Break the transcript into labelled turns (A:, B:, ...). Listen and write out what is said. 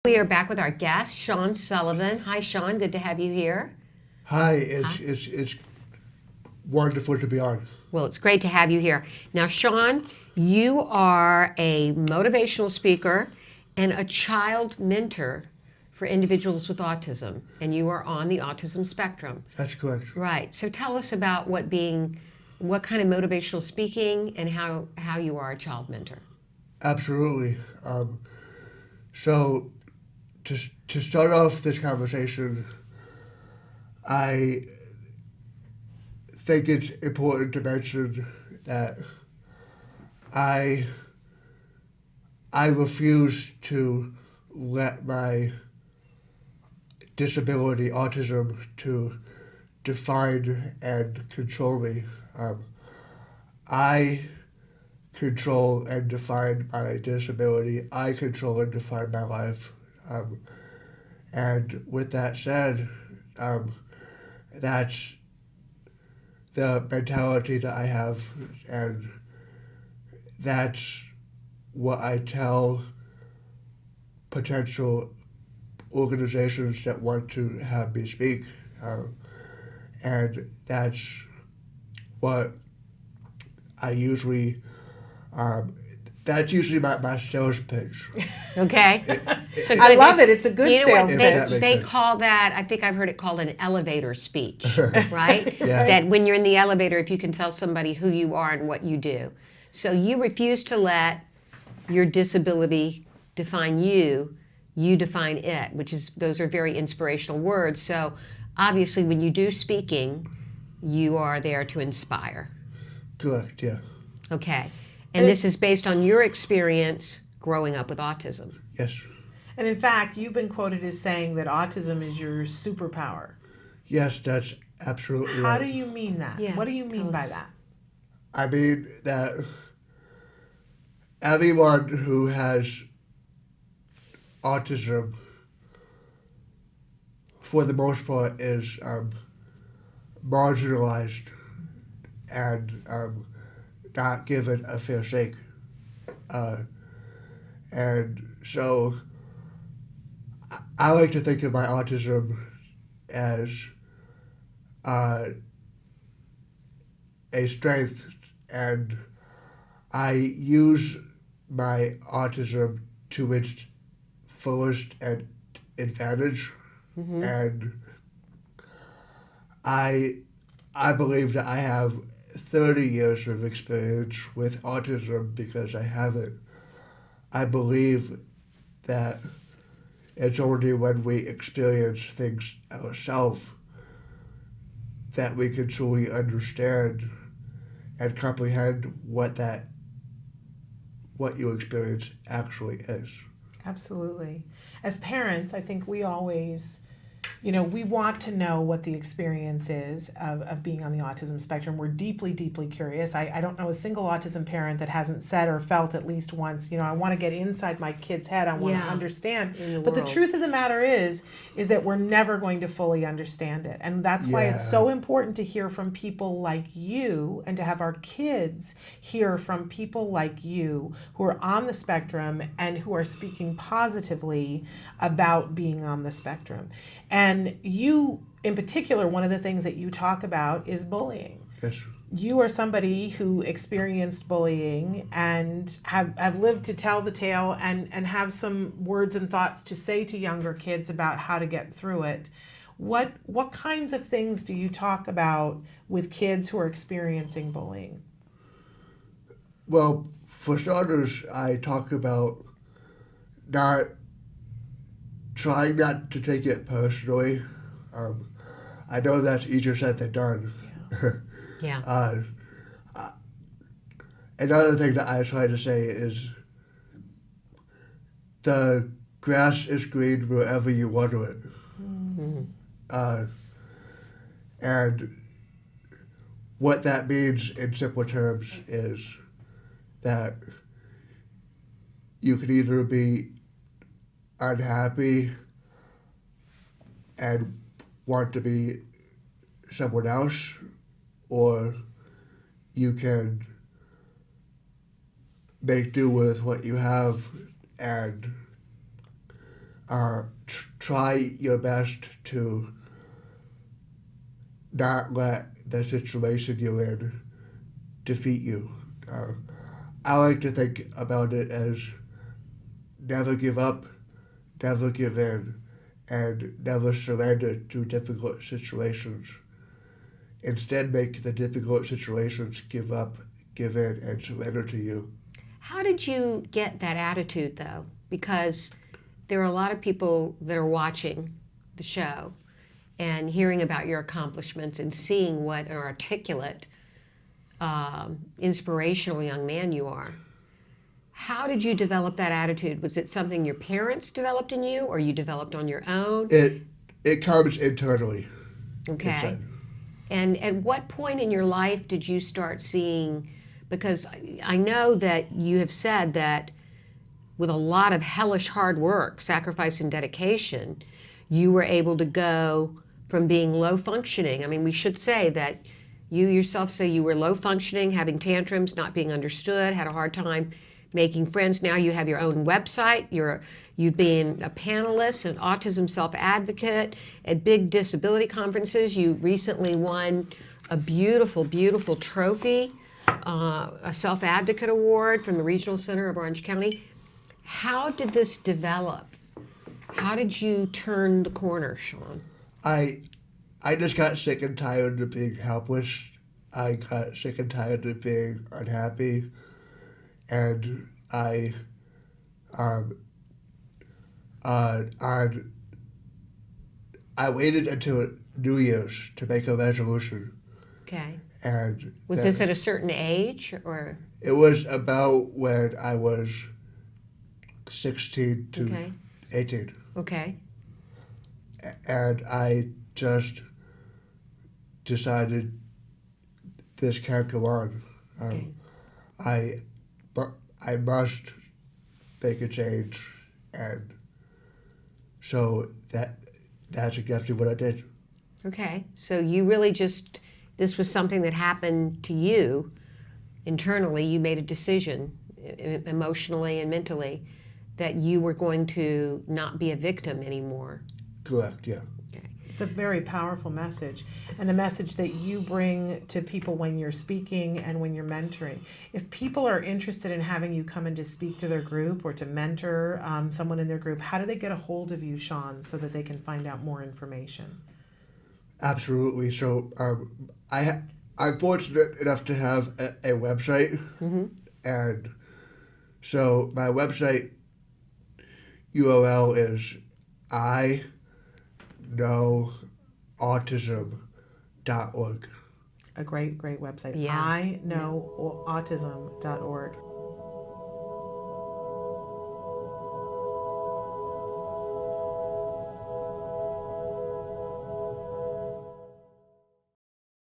A: We are back with our guest, Sean Sullivan. Hi, Sean. Good to have you here.
B: Hi, it's wonderful to be on.
A: Well, it's great to have you here. Now, Sean, you are a motivational speaker and a child mentor for individuals with autism, and you are on the autism spectrum.
B: That's correct.
A: Right. So tell us about what kind of motivational speaking and how you are a child mentor.
B: Absolutely. So to start off this conversation, I think it's important to mention that I refuse to let my disability, autism, to define and control me. I control and define my disability. I control and define my life. And with that said, that's the mentality that I have, and that's what I tell potential organizations that want to have me speak. And that's what I usually, that's usually my sales pitch.
A: Okay. So
C: I
A: good.
C: love it. It's a good
A: You know what
C: sales
B: If that
C: pitch.
B: makes
A: they
B: sense.
A: call that? I think I've heard it called an elevator speech, right?
B: Yeah.
A: That when you're in the elevator, if you can tell somebody who you are and what you do. So you refuse to let your disability define you. You define it, those are very inspirational words. So obviously, when you do speaking, you are there to inspire.
B: Correct, yeah.
A: Okay. And this is based on your experience growing up with autism.
B: Yes.
C: And in fact, you've been quoted as saying that autism is your superpower.
B: Yes, that's absolutely
C: How
B: right.
C: do you mean that?
A: Yeah,
C: What do you mean
A: tell
C: by
A: us.
C: that?
B: I mean that everyone who has autism, for the most part, is marginalized and not given a fair shake. And so I like to think of my autism as a strength, and I use my autism to its fullest advantage. And I believe that I have 30 years of experience with autism because I have it. I believe that it's only when we experience things ourselves that we can truly understand and comprehend what you experience actually is.
C: Absolutely. As parents, I think we always, we want to know what the experience is of being on the autism spectrum. We're deeply, deeply curious. I don't know a single autism parent that hasn't said or felt at least once, I want to get inside my kid's head. I want to understand. But the truth of the matter is that we're never going to fully understand it. And that's why it's so important to hear from people like you and to have our kids hear from people like you who are on the spectrum and who are speaking positively about being on the spectrum. And you, in particular, one of the things that you talk about is bullying.
B: Yes.
C: You are somebody who experienced bullying and have lived to tell the tale and have some words and thoughts to say to younger kids about how to get through it. What kinds of things do you talk about with kids who are experiencing bullying?
B: Well, for starters, I talk about trying not to take it personally. I know that's easier said than done.
A: Yeah.
B: Another thing that I try to say is the grass is green wherever you water it. And what that means in simple terms is that you can either be unhappy and want to be someone else, or you can make do with what you have and try your best to not let the situation you're in defeat you. I like to think about it as never give up, never give in, and never surrender to difficult situations. Instead, make the difficult situations give up, give in, and surrender to you.
A: How did you get that attitude, though? Because there are a lot of people that are watching the show and hearing about your accomplishments and seeing what an articulate, inspirational young man you are. How did you develop that attitude? Was it something your parents developed in you, or you developed on your own?
B: It comes internally.
A: Okay.
B: Inside.
A: And at what point in your life did you start seeing, because I know that you have said that with a lot of hellish hard work, sacrifice, and dedication, you were able to go from being low functioning. I mean, we should say that you yourself say you were low functioning, having tantrums, not being understood, had a hard time making friends. Now you have your own website. You've been a panelist, an autism self-advocate at big disability conferences. You recently won a beautiful, beautiful trophy, a self-advocate award from the Regional Center of Orange County. How did this develop? How did you turn the corner, Sean?
B: I just got sick and tired of being helpless. I got sick and tired of being unhappy. And I waited until New Year's to make a resolution.
A: Okay.
B: And
A: was this at a certain age, or?
B: It was about when I was 16 to
A: Okay.
B: 18.
A: Okay.
B: And I just decided this can't go on.
A: Okay.
B: I must make a change, and so that's exactly what I did.
A: Okay. So you really just, this was something that happened to you internally. You made a decision emotionally and mentally that you were going to not be a victim anymore.
B: Correct, yeah.
A: Okay.
C: It's a very powerful message, and a message that you bring to people when you're speaking and when you're mentoring. If people are interested in having you come in to speak to their group or to mentor someone in their group, how do they get a hold of you, Sean, so that they can find out more information?
B: Absolutely. So I'm fortunate enough to have a website,
A: Mm-hmm.
B: and so my website URL is iknowautism.org.
C: A great website.
A: Yeah.
C: iknowautism.org.